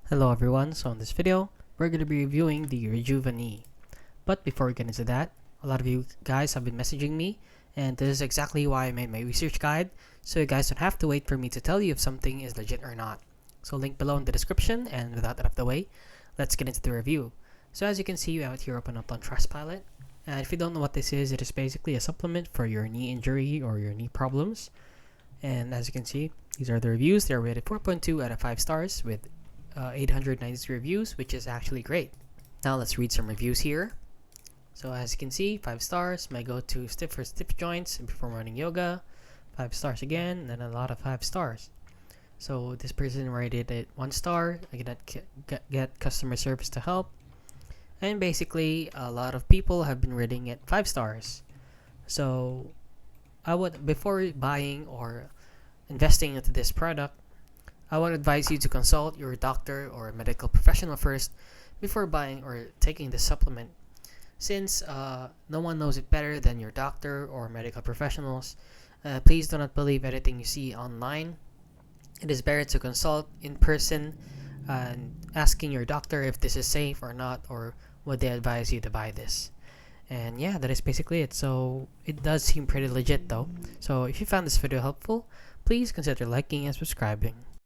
Hello everyone, so in this video, we're going to be reviewing the Rejuva knee. But before we get into that, a lot of you guys have been messaging me, and this is exactly why I made my research guide, so you guys don't have to wait for me to tell you if something is legit or not. So link below in the description, and without that out of the way, let's get into the review. So as you can see, we have it here open up on Trustpilot, and if you don't know what this is, it is basically a supplement for your knee injury or your knee problems. And as you can see, these are the reviews. They're rated 4.2 out of 5 stars with 893 reviews, which is actually great. Now let's read some reviews here. So as you can see, 5 stars. My go-to for stiff joints before morning yoga. 5 stars again, and then a lot of 5 stars. So this person rated it 1 star. I cannot get customer service to help. And basically, a lot of people have been rating it 5 stars. So I would, before buying or investing into this product, I would advise you to consult your doctor or medical professional first before buying or taking this supplement. Since no one knows it better than your doctor or medical professionals, please do not believe anything you see online. It is better to consult in person and asking your doctor if this is safe or not, or would they advise you to buy this. And yeah, that is basically it. So it does seem pretty legit though. So if you found this video helpful, please consider liking and subscribing.